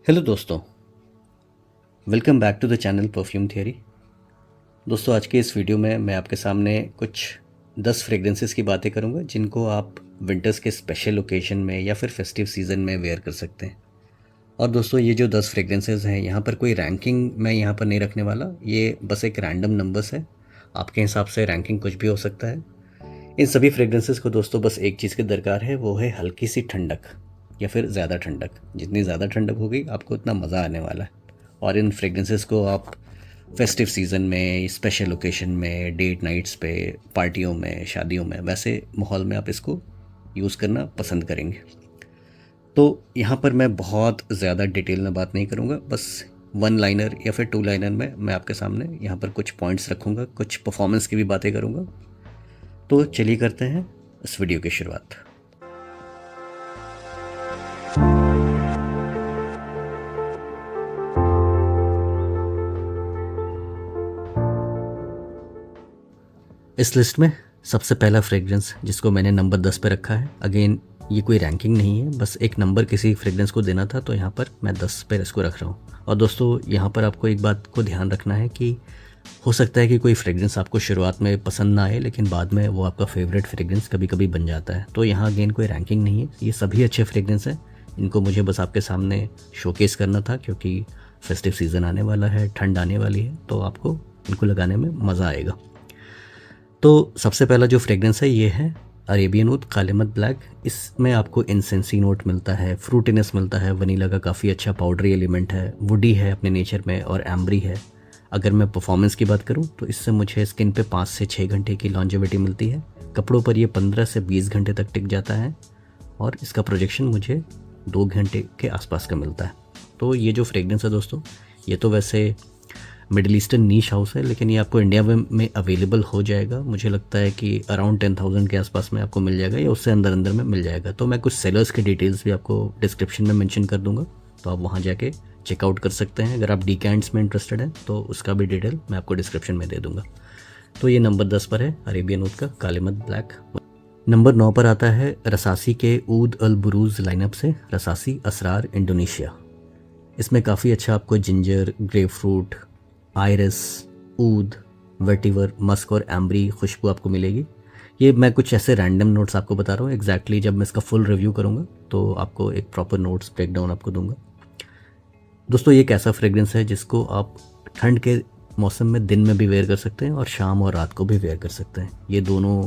Hello दोस्तों, welcome back to the channel perfume theory. दोस्तों, आज के इस वीडियो में मैं आपके सामने कुछ 10 फ्रेग्रेंसेस की बातें करूंगा जिनको आप विंटर्स के स्पेशल ओकेजन में या फिर फेस्टिव सीज़न में वेयर कर सकते हैं। और दोस्तों, ये जो 10 फ्रेग्रेंसेस हैं, यहाँ पर कोई रैंकिंग मैं यहाँ पर नहीं रखने वाला। ये बस एक रैंडम नंबर्स है। आपके हिसाब से रैंकिंग कुछ भी हो सकता है। इन सभी फ्रेग्रेंसेस को दोस्तों बस एक चीज़ की दरकार है, वो है हल्की सी ठंडक या फिर ज़्यादा ठंडक। जितनी ज़्यादा ठंडक होगी आपको उतना मज़ा आने वाला है। और इन फ्रेग्रेंसेस को आप फेस्टिव सीज़न में, स्पेशल ओकेशन में, डेट नाइट्स पे, पार्टियों में, शादियों में, वैसे माहौल में आप इसको यूज़ करना पसंद करेंगे। तो यहाँ पर मैं बहुत ज़्यादा डिटेल में बात नहीं करूँगा, बस वन लाइनर या फिर टू लाइनर में मैं आपके सामने यहाँ पर कुछ पॉइंट्स रखूँगा, कुछ परफॉर्मेंस की भी बातें करूँगा। तो चलिए करते हैं इस वीडियो की शुरुआत। इस लिस्ट में सबसे पहला फ्रेग्रेंस जिसको मैंने नंबर 10 पे रखा है, अगेन ये कोई रैंकिंग नहीं है, बस एक नंबर किसी फ्रेग्रेंस को देना था, तो यहाँ पर मैं 10 पे इसको रख रहा हूँ। और दोस्तों, यहाँ पर आपको एक बात को ध्यान रखना है कि हो सकता है कि कोई फ्रेग्रेंस आपको शुरुआत में पसंद ना आए, लेकिन बाद में वो आपका फेवरेट फ्रेग्रेंस कभी कभी बन जाता है। तो यहाँ अगेन कोई रैंकिंग नहीं है, ये सभी अच्छे फ्रेग्रेंस हैं। इनको मुझे बस आपके सामने शोकेस करना था, क्योंकि फेस्टिव सीज़न आने वाला है, ठंड आने वाली है, तो आपको इनको लगाने में मज़ा आएगा। तो सबसे पहला जो फ्रेग्रेंस है ये है अरेबियन ऊद कालेमत ब्लैक। इसमें आपको इंसेंसी नोट मिलता है, फ्रूटीनेस मिलता है, वनीला का काफ़ी अच्छा पाउडरी एलिमेंट है, वुडी है अपने नेचर में, और एम्बरी है। अगर मैं परफॉर्मेंस की बात करूं तो इससे मुझे स्किन पे 5 से 6 घंटे की लॉन्जेविटी मिलती है। कपड़ों पर ये 15 से 20 घंटे तक टिक जाता है, और इसका प्रोजेक्शन मुझे 2 घंटे के आसपास का मिलता है। तो ये जो फ्रेग्रेंस है दोस्तों, ये तो वैसे मिडिल ईस्टर्न नीश हाउस है, लेकिन ये आपको इंडिया में अवेलेबल हो जाएगा। मुझे लगता है कि अराउंड 10,000 के आसपास में आपको मिल जाएगा, या उससे अंदर अंदर में मिल जाएगा। तो मैं कुछ सेलर्स की डिटेल्स भी आपको डिस्क्रिप्शन में मेंशन कर दूंगा, तो आप वहाँ जाके चेकआउट कर सकते हैं। अगर आप डीकैंट्स में इंटरेस्टेड हैं तो उसका भी डिटेल मैं आपको डिस्क्रिप्शन में दे दूंगा। तो ये नंबर 10 पर है अरेबियन ऊद का कालेमत ब्लैक। नंबर 9 पर आता है रसासी के ऊद अल बुरूज लाइनअप से रसासी असरार इंडोनेशिया। इसमें काफ़ी अच्छा आपको जिंजर, ग्रेप फ्रूट, आयरस, ऊद, वेटिवर, मस्क और एम्बरी खुशबू आपको मिलेगी। ये मैं कुछ ऐसे रैंडम नोट्स आपको बता रहा हूँ। एग्जैक्टली जब मैं इसका फुल रिव्यू करूँगा तो आपको एक प्रॉपर नोट्स ब्रेकडाउन आपको दूंगा। दोस्तों, ये एक ऐसा फ्रेग्रेंस है जिसको आप ठंड के मौसम में दिन में भी वेयर कर सकते हैं और शाम और रात को भी वेयर कर सकते हैं। ये दोनों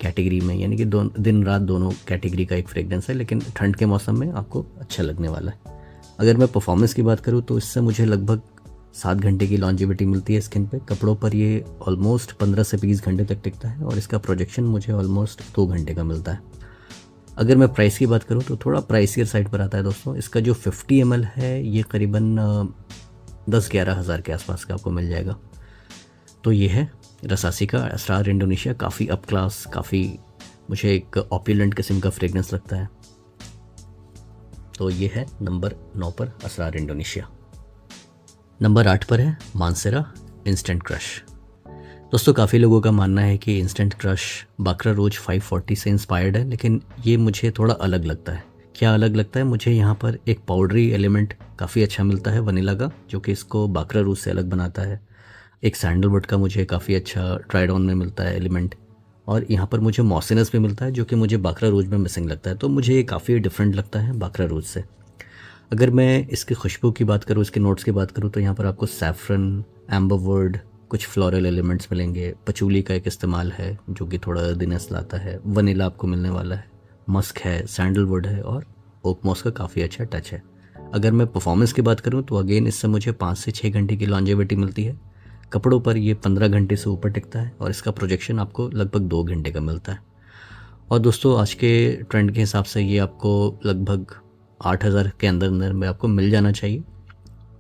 कैटेगरी में, यानी कि दिन रात दोनों कैटेगरी का एक फ्रेग्रेंस है, लेकिन ठंड के मौसम में आपको अच्छा लगने वाला है। अगर मैं परफॉर्मेंस की बात करूँ तो इससे मुझे लगभग 7 घंटे की लॉन्जिविटी मिलती है स्किन पे। कपड़ों पर ये ऑलमोस्ट 15 से 20 घंटे तक टिकता है, और इसका प्रोजेक्शन मुझे ऑलमोस्ट 2 घंटे का मिलता है। अगर मैं प्राइस की बात करूँ तो थोड़ा प्राइसियर साइड पर आता है दोस्तों। इसका जो 50 ml है ये करीबन 10-11 हज़ार के आसपास का आपको मिल जाएगा। तो ये है रसासी का असरार इंडोनेशिया। काफ़ी अप क्लास, काफ़ी मुझे एक ऑप्युलेंट किस्म का फ्रेग्रेंस लगता है। तो ये है नंबर 9 पर असरार इंडोनेशिया। नंबर 8 पर है मानसेरा इंस्टेंट क्रश। दोस्तों, काफ़ी लोगों का मानना है कि इंस्टेंट क्रश बाकरा रोज 540 से इंस्पायर्ड है, लेकिन ये मुझे थोड़ा अलग लगता है। क्या अलग लगता है? मुझे यहाँ पर एक पाउडरी एलिमेंट काफ़ी अच्छा मिलता है वनीला का, जो कि इसको बाकरा रोज से अलग बनाता है। एक सैंडलवुड का मुझे काफ़ी अच्छा ट्राई डाउन में मिलता है एलिमेंट, और यहाँ पर मुझे मॉसिनस भी मिलता है, जो कि मुझे बाकरा रोज में मिसिंग लगता है। तो मुझे ये काफ़ी डिफरेंट लगता है बाकरा रोज से। अगर मैं इसकी खुशबू की बात करूँ, इसके नोट्स की बात करूँ, तो यहाँ पर आपको सैफरन, एम्बरवुड, कुछ फ्लोरल एलिमेंट्स मिलेंगे। पचूली का एक इस्तेमाल है जो कि थोड़ा दिनेस लाता है। वनीला आपको मिलने वाला है, मस्क है, सैंडलवुड है, और ओक मॉस का काफ़ी अच्छा टच है। अगर मैं परफॉर्मेंस की बात करूँ तो अगेन इससे मुझे 5 से 6 घंटे की लॉन्जेविटी मिलती है। कपड़ों पर ये 15 घंटे से ऊपर टिकता है, और इसका प्रोजेक्शन आपको लगभग 2 घंटे का मिलता है। और दोस्तों, आज के ट्रेंड के हिसाब से ये आपको लगभग 8,000 के अंदर अंदर में आपको मिल जाना चाहिए।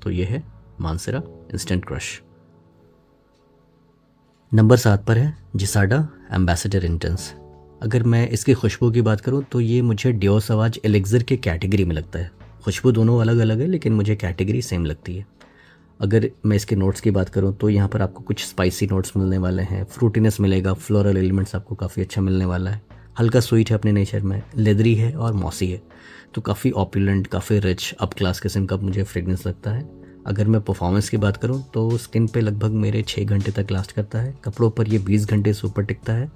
तो ये है मानसेरा इंस्टेंट क्रश। नंबर 7 पर है जिसाडा एम्बेसडर इंटेंस। अगर मैं इसकी खुशबू की बात करूं तो ये मुझे डियोर सवाज एलेक्जर के कैटेगरी में लगता है। खुशबू दोनों अलग अलग है, लेकिन मुझे कैटेगरी सेम लगती है। अगर मैं इसके नोट्स की बात करूं तो यहाँ पर आपको कुछ स्पाइसी नोट्स मिलने वाले हैं, फ्रूटीनेस मिलेगा, फ्लोरल एलिमेंट्स आपको काफ़ी अच्छा मिलने वाला है। हल्का स्वीट है अपने नेचर में, लेदरी है और मॉसी है, तो काफ़ी ऑपुलेंट, काफ़ी रिच अप क्लास किस्म का मुझे फ्रेगरेंस लगता है। अगर मैं परफॉर्मेंस की बात करूं तो स्किन पे लगभग मेरे 6 घंटे तक लास्ट करता है, कपड़ों पर ये 20 घंटे से ऊपर टिकता है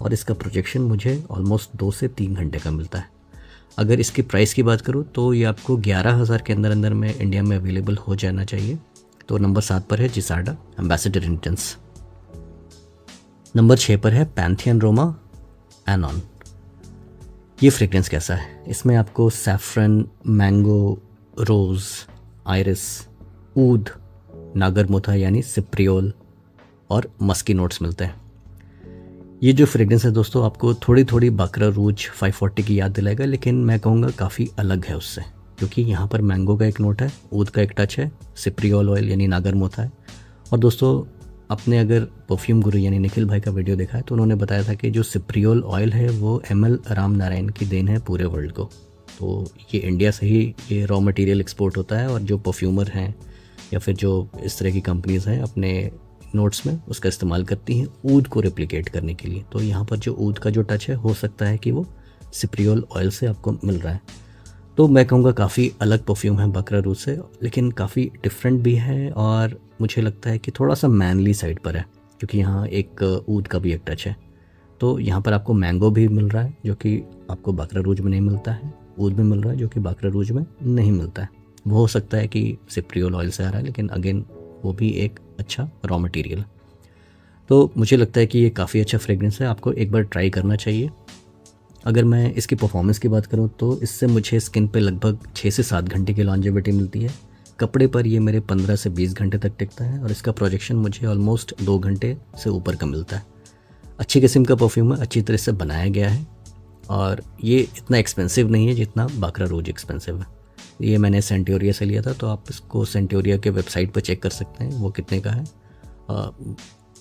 और इसका प्रोजेक्शन मुझे ऑलमोस्ट 2 से 3 घंटे का मिलता है। अगर इसकी प्राइस की बात करूं तो ये आपको 11,000 के अंदर अंदर में इंडिया में अवेलेबल हो जाना चाहिए। तो नंबर 7 पर है जिसाडा एम्बेसडर इंटेंस। नंबर 6 पर है पैंथियन रोमा एनॉन। ये फ्रेग्रेंस कैसा है? इसमें आपको सैफरन, मैंगो, रोज़, आयरिस, ऊद, नागरमोथा यानी सिप्रियोल और मस्की नोट्स मिलते हैं। ये जो फ्रेग्रेंस है दोस्तों आपको थोड़ी थोड़ी बाकरा रूज 540 की याद दिलाएगा, लेकिन मैं कहूँगा काफ़ी अलग है उससे, क्योंकि यहाँ पर मैंगो का एक नोट है, ऊद का एक टच है, सिप्रियोल ऑयल यानी नागरमोथा है। और दोस्तों आपने अगर परफ्यूम गुरु यानी निखिल भाई का वीडियो देखा है तो उन्होंने बताया था कि जो सिप्रियोल ऑयल है वो ML राम नारायण की देन है पूरे वर्ल्ड को। तो ये इंडिया से ही ये रॉ मटेरियल एक्सपोर्ट होता है और जो परफ्यूमर हैं या फिर जो इस तरह की कंपनीज़ हैं अपने नोट्स में उसका इस्तेमाल करती हैं ऊद को रेप्लिकेट करने के लिए। तो यहाँ पर जो ऊद का जो टच है हो सकता है कि वो सिप्रियोल ऑयल से आपको मिल रहा है। तो मैं कहूँगा काफ़ी अलग परफ्यूम है बकरा रूज से, लेकिन काफ़ी डिफरेंट भी है और मुझे लगता है कि थोड़ा सा मैनली साइड पर है, क्योंकि यहाँ एक ऊद का भी एक टच है। तो यहाँ पर आपको मैंगो भी मिल रहा है जो कि आपको बकरा रूज में नहीं मिलता है, ऊद भी मिल रहा है जो कि बकरा रूज में नहीं मिलता है। वो हो सकता है कि सिप्रियोल ऑयल से आ रहा है, लेकिन अगेन वो भी एक अच्छा रॉ मटेरियल। तो मुझे लगता है कि ये काफ़ी अच्छा फ्रेग्रेंस है, आपको एक बार ट्राई करना चाहिए। अगर मैं इसकी परफॉर्मेंस की बात करूं तो इससे मुझे स्किन पे लगभग 6 से 7 घंटे की लॉन्जेविटी मिलती है, कपड़े पर ये मेरे 15 से 20 घंटे तक टिकता है और इसका प्रोजेक्शन मुझे ऑलमोस्ट 2 घंटे से ऊपर का मिलता है। अच्छी किस्म का परफ्यूम है, अच्छी तरह से बनाया गया है और ये इतना एक्सपेंसिव नहीं है जितना बाकरा रोज एक्सपेंसिव है। ये मैंने सेंटोरिया से लिया था, तो आप इसको सेंटोरिया के वेबसाइट पर चेक कर सकते हैं वो कितने का है।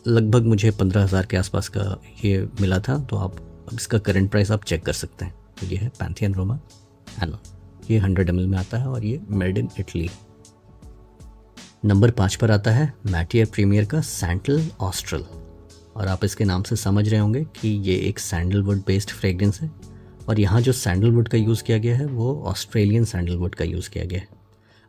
लगभग मुझे 15,000 के आसपास का ये मिला था, तो आप अब इसका करंट प्राइस आप चेक कर सकते हैं। तो ये है पैंथियन रोमा एनॉन, ये 100 ml में आता है और ये मेड इन इटली। नंबर 5 पर आता है मैटियर प्रीमियर का सैंडल ऑस्ट्रल, और आप इसके नाम से समझ रहे होंगे कि ये एक सैंडलवुड बेस्ड फ्रेग्रेंस है और यहाँ जो सैंडलवुड का यूज़ किया गया है वो ऑस्ट्रेलियन सैंडलवुड का यूज़ किया गया है।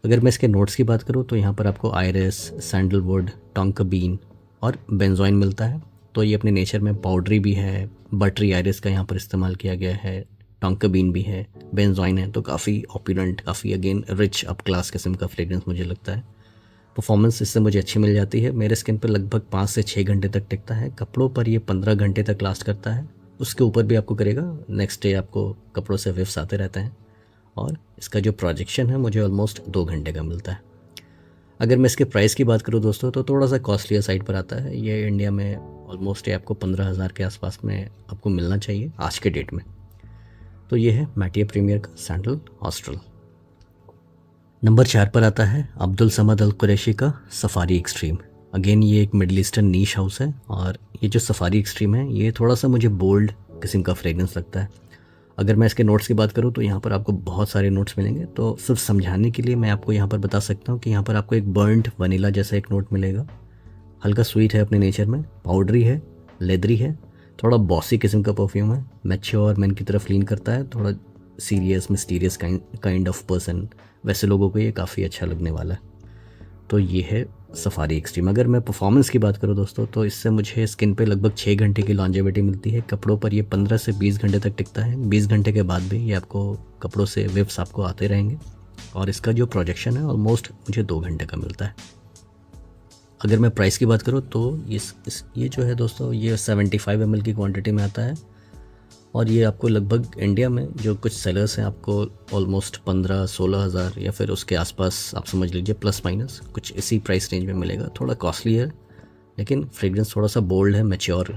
अगर मैं इसके नोट्स की बात करूँ तो यहाँ पर आपको आयरिस, सैंडलवुड, टोंका बीन और बेंजोइन मिलता है। तो ये अपने नेचर में पाउडरी भी है, बटरी आयरिस का यहाँ पर इस्तेमाल किया गया है, टोंका बीन भी है, बेंजोइन है, तो काफ़ी ऑपुलेंट, काफ़ी अगेन रिच अप क्लास किस्म का फ्रेग्रेंस मुझे लगता है। परफॉर्मेंस इससे मुझे अच्छी मिल जाती है, मेरे स्किन पर लगभग 5 से 6 घंटे तक टिकता है, कपड़ों पर ये 15 घंटे तक लास्ट करता है, उसके ऊपर भी आपको करेगा, नेक्स्ट डे आपको कपड़ों से विफ्स आते रहते हैं और इसका जो प्रोजेक्शन है मुझे ऑलमोस्ट 2 घंटे का मिलता है। अगर मैं इसके प्राइस की बात करूँ दोस्तों तो थोड़ा सा कॉस्टलियर साइड पर आता है, ये इंडिया में ऑलमोस्ट आपको 15,000 के आसपास में आपको मिलना चाहिए आज के डेट में। तो ये है मैटियर प्रीमियर का सैंडल ऑस्ट्रल। नंबर 4 पर आता है अब्दुल समद अल कुरैशी का सफारी एक्सट्रीम। अगेन ये एक मिडल ईस्टर्न नीश हाउस है और ये जो सफारी एक्सट्रीम है ये थोड़ा सा मुझे बोल्ड किस्म का फ्रेग्रेंस लगता है। अगर मैं इसके नोट्स की बात करूँ तो यहाँ पर आपको बहुत सारे नोट्स मिलेंगे, तो सिर्फ समझाने के लिए मैं आपको यहाँ पर बता सकता हूँ कि यहाँ पर आपको एक बर्न्ड वनीला जैसा एक नोट मिलेगा, हल्का स्वीट है अपने नेचर में, पाउडरी है, लेदरी है, थोड़ा बॉसी किस्म का परफ्यूम है, मैच्योर मैन की तरफ लीन करता है, थोड़ा serious mysterious kind of person, वैसे लोगों को ये काफ़ी अच्छा लगने वाला है। तो ये है सफारी एक्सट्रीम। अगर मैं परफॉर्मेंस की बात करूँ दोस्तों तो इससे मुझे स्किन पे लगभग 6 घंटे की लॉन्जेविटी मिलती है, कपड़ों पर ये 15 से 20 घंटे तक टिकता है, 20 घंटे के बाद भी ये आपको कपड़ों से विप्स आपको आते रहेंगे और इसका जो प्रोजेक्शन है ऑलमोस्ट मुझे 2 घंटे का मिलता है। अगर मैं प्राइस की बात करूँ तो ये जो है दोस्तों ये 75 ml की क्वांटिटी में आता है और ये आपको लगभग इंडिया में जो कुछ सेलर्स हैं आपको ऑलमोस्ट 15-16 हज़ार या फिर उसके आसपास आप समझ लीजिए प्लस माइनस कुछ इसी प्राइस रेंज में मिलेगा। थोड़ा कॉस्टली है लेकिन फ्रेग्रेंस थोड़ा सा बोल्ड है, मैच्योर,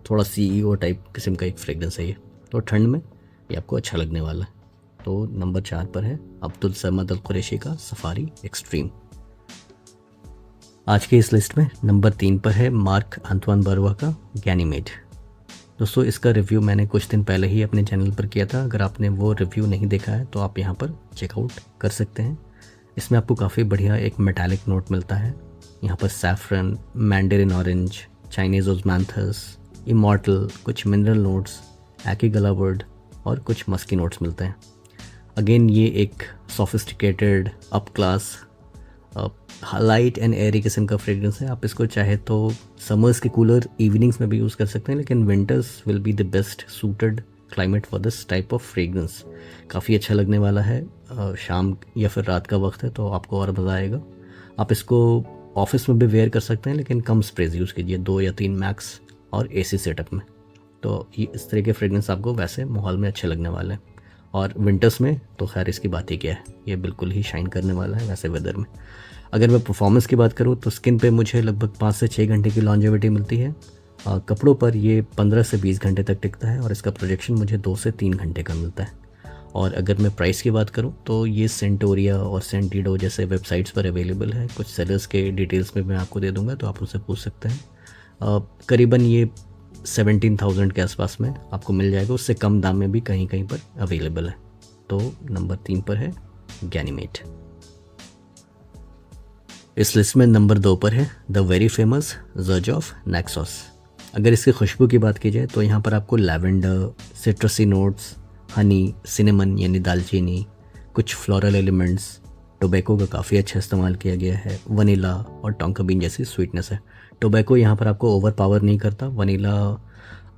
थोड़ा CEO टाइप किस्म का एक फ्रेग्रेंस है ये, तो ठंड में ये आपको अच्छा लगने वाला है। तो नंबर 4 पर है अब्दुल समद अल कुरैशी का सफारी एक्सट्रीम। आज के इस लिस्ट में नंबर 3 पर है मार्क अंतवान बरुआ का गैनीमेड। दोस्तों इसका रिव्यू मैंने कुछ दिन पहले ही अपने चैनल पर किया था, अगर आपने वो रिव्यू नहीं देखा है तो आप यहाँ पर चेकआउट कर सकते हैं। इसमें आपको काफ़ी बढ़िया एक मेटालिक नोट मिलता है, यहाँ पर saffron, mandarin orange, Chinese osmanthus, immortelle, कुछ मिनरल नोट्स, एकी गला वर्ड और कुछ मस्की नोट्स मिलते हैं। अगेन ये एक sophisticated up class light and Airy किस्म का फ्रेग्रेंस है। आप इसको चाहे तो समर्स के कूलर इवनिंग्स में भी यूज़ कर सकते हैं, लेकिन winters will be the best suited climate for this type of fragrance. काफ़ी अच्छा लगने वाला है, शाम या फिर रात का वक्त है तो आपको और मज़ा आएगा। आप इसको ऑफिस में भी वेयर कर सकते हैं, लेकिन कम स्प्रेज यूज़ कीजिए, 2 या 3 मैक्स, और एसी सेटअप में। तो ये इस तरह के फ्रेग्रेंस आपको वैसे माहौल में अच्छे लगने वाले हैं। और विंटर्स में तो खैर इसकी बात ही क्या है, ये बिल्कुल ही शाइन करने वाला है वैसे वेदर में। अगर मैं परफॉर्मेंस की बात करूँ तो स्किन पे मुझे लगभग 5 से 6 घंटे की लॉन्जेविटी मिलती है। कपड़ों पर ये 15 से 20 घंटे तक टिकता है और इसका प्रोजेक्शन मुझे 2 से 3 घंटे का मिलता है। और अगर मैं प्राइस की बात करूं तो ये सेंटोरिया और सेंटिडो जैसे वेबसाइट्स पर अवेलेबल है। कुछ सेलर्स के डिटेल्स में मैं आपको दे दूंगा, तो आप उनसे पूछ सकते हैं। करीबन ये 17,000 के आसपास में आपको मिल जाएगा, उससे कम दाम में भी कहीं कहीं पर अवेलेबल है। तो नंबर 3 पर है गैनीमेट। इस लिस्ट में नंबर 2 पर है द वेरी फेमस ज़र्जॉफ नैक्सॉस। अगर इसकी खुशबू की बात की जाए तो यहाँ पर आपको लैवेंडर, सिट्रसी नोट्स, हनी, सिनेमन यानी दालचीनी, कुछ फ्लोरल एलिमेंट्स, टोबैको का काफ़ी अच्छा इस्तेमाल किया गया है, वनीला और टोंका बीन जैसी स्वीटनेस है। टोबैको यहाँ पर आपको ओवर पावर नहीं करता, वनीला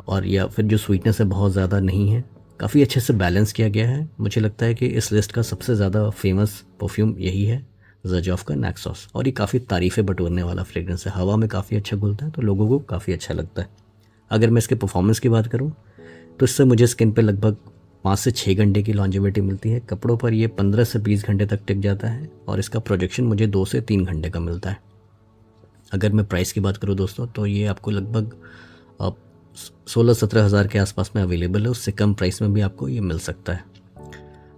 और या फिर जो स्वीटनेस है बहुत ज़्यादा नहीं है, काफ़ी अच्छे से बैलेंस किया गया है। मुझे लगता है कि इस लिस्ट का सबसे ज़्यादा फेमस परफ्यूम यही है, ज़र्जॉफ का नैक्सॉस। और ये काफ़ी तारीफ़ें बटोरने वाला फ्रेग्रेंस है, हवा में काफ़ी अच्छा घुलता है तो लोगों को काफ़ी अच्छा लगता है। अगर मैं इसके परफॉर्मेंस की बात करूँ तो इससे मुझे स्किन पे लगभग 5 से 6 घंटे की लॉन्जेविटी मिलती है। कपड़ों पर ये 15 से 20 घंटे तक टिक जाता है और इसका प्रोजेक्शन मुझे 2 से 3 घंटे का मिलता है। अगर मैं प्राइस की बात करूँ दोस्तों तो ये आपको लगभग 16-17 हज़ार के आसपास में अवेलेबल है, उससे कम प्राइस में भी आपको ये मिल सकता है।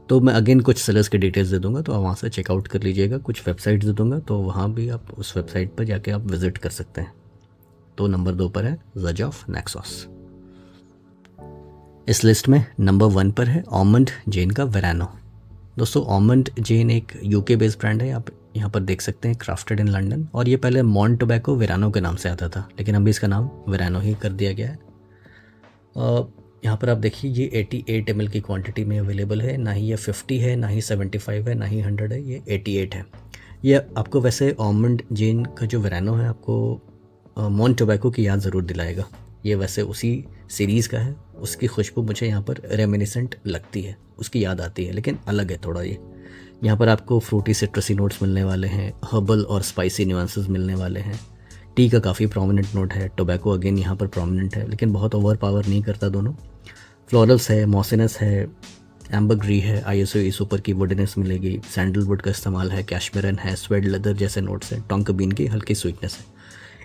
तो मैं अगेन कुछ सेलर्स के डिटेल्स दे दूंगा, तो आप वहाँ से चेकआउट कर लीजिएगा। कुछ वेबसाइट्स दे दूंगा, तो वहाँ भी आप उस वेबसाइट पर जाके आप विजिट कर सकते हैं। तो नंबर 2 पर है ज़र्जॉफ नैक्सॉस। इस लिस्ट में नंबर 1 पर है ऑलमंड जेन का वेरानो। दोस्तों ऑलमंड जेन एक यूके बेस्ड ब्रांड है, आप यहाँ पर देख सकते हैं, क्राफ्टेड इन लंदन। और ये पहले मॉन टोबैको वेरानो के नाम से आता था, लेकिन अभी इसका नाम वेरानो ही कर दिया गया है। यहाँ पर आप देखिए ये 88 ml की क्वांटिटी में अवेलेबल है, ना ही ये 50 है, ना ही 75 है, ना ही 100 है, ये 88 है। ये आपको वैसे ऑलमंड जेन का जो वेरानो है आपको मॉन टोबैको की याद ज़रूर दिलाएगा। ये वैसे उसी सीरीज़ का है, उसकी खुशबू मुझे यहाँ पर रेमिनिसेंट लगती है, उसकी याद आती है, लेकिन अलग है थोड़ा ये। यहाँ पर आपको फ्रूटी सिट्रसी नोट्स मिलने वाले हैं, हर्बल और स्पाइसी न्यूएंसेस मिलने वाले हैं। टी का काफ़ी प्रोमिनेंट नोट है, टोबैको अगेन यहाँ पर प्रोमिनेंट है, लेकिन बहुत ओवर पावर नहीं करता दोनों। फ्लोरल्स है, मॉसिनस है, एम्बरग्री है, ISO ईसोपर की वुडनेस मिलेगी, सैंडलवुड का इस्तेमाल है, कैशमेरन है, स्वेड लेदर जैसे नोट्स हैं, टोंका बीन की हल्की स्वीटनेस है।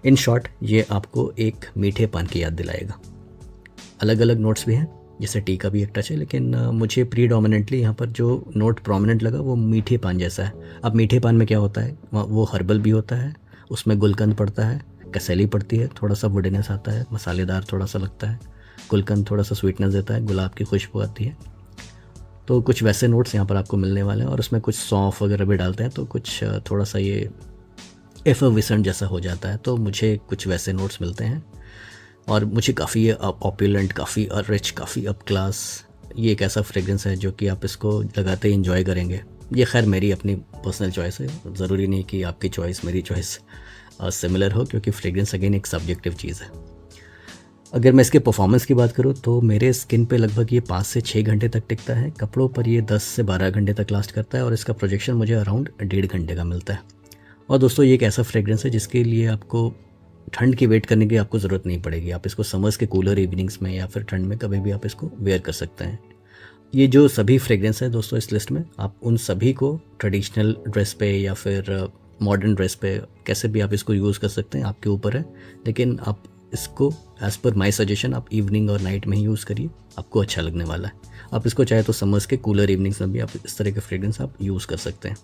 इन शॉर्ट ये आपको एक मीठे पान की याद दिलाएगा। अलग अलग नोट्स भी हैं, जैसे टी का भी एक टच है, लेकिन मुझे प्रीडोमिनेंटली यहाँ पर जो नोट प्रोमिनेंट लगा वो मीठे पान जैसा है। अब मीठे पान में क्या होता है, वो हर्बल भी होता है, उसमें गुलकंद पड़ता है, कसैली पड़ती है, थोड़ा सा वुडनेस आता है, मसालेदार थोड़ा सा लगता है, गुलकंद थोड़ा सा स्वीटनेस देता है, गुलाब की खुशबू आती है। तो कुछ वैसे नोट्स यहाँ पर आपको मिलने वाले हैं, और उसमें कुछ सौंफ वगैरह भी डालते हैं, तो कुछ थोड़ा सा ये एफर्विसेंट जैसा हो जाता है। तो मुझे कुछ वैसे नोट्स मिलते हैं और मुझे काफ़ी ऑप्युलेंट, काफ़ी रिच, काफ़ी अप क्लास, ये एक ऐसा फ्रेग्रेंस है जो कि आप इसको लगाते ही इंजॉय करेंगे। ये खैर मेरी अपनी पर्सनल चॉइस है, ज़रूरी नहीं कि आपकी चॉइस मेरी चॉइस सिमिलर हो, क्योंकि फ्रेग्रेंस अगेन एक सब्जेक्टिव चीज़ है। अगर मैं इसके परफॉर्मेंस की बात करूँ तो मेरे स्किन पे लगभग ये 5 से 6 घंटे तक टिकता है, कपड़ों पर ये 10 से 12 घंटे तक लास्ट करता है, और इसका प्रोजेक्शन मुझे अराउंड 1.5 घंटे का मिलता है। और दोस्तों ये एक ऐसा फ्रेग्रेंस है जिसके लिए आपको ठंड की वेट करने की आपको ज़रूरत नहीं पड़ेगी। आप इसको समर्स के कूलर इवनिंग्स में या फिर ठंड में कभी भी आप इसको वेयर कर सकते हैं। ये जो सभी फ्रेग्रेंस है दोस्तों इस लिस्ट में, आप उन सभी को ट्रेडिशनल ड्रेस पे या फिर मॉडर्न ड्रेस पे कैसे भी आप इसको यूज़ कर सकते हैं, आपके ऊपर है। लेकिन आप इसको एज़ पर माई सजेशन आप इवनिंग और नाइट में ही यूज़ करिए, आपको अच्छा लगने वाला है। आप इसको चाहे तो समर्स के कूलर इवनिंग्स में भी आप इस तरह के फ्रेग्रेंस आप यूज़ कर सकते हैं।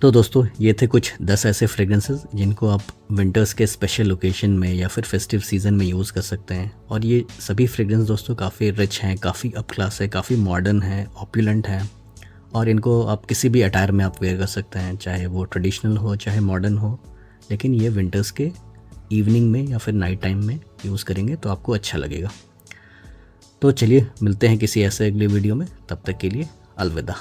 तो दोस्तों ये थे कुछ 10 ऐसे फ्रेग्रेंसेस जिनको आप विंटर्स के स्पेशल ओकेशन में या फिर फेस्टिव सीज़न में यूज़ कर सकते हैं। और ये सभी फ्रेग्रेंस दोस्तों काफ़ी रिच हैं, काफ़ी अप क्लास है, काफ़ी मॉडर्न है, ऑप्युलेंट है, और इनको आप किसी भी अटायर में आप वेयर कर सकते हैं, चाहे वो ट्रेडिशनल हो चाहे मॉडर्न हो। लेकिन ये विंटर्स के इवनिंग में या फिर नाइट टाइम में यूज़ करेंगे तो आपको अच्छा लगेगा। तो चलिए मिलते हैं किसी ऐसे अगले वीडियो में, तब तक के लिए अलविदा।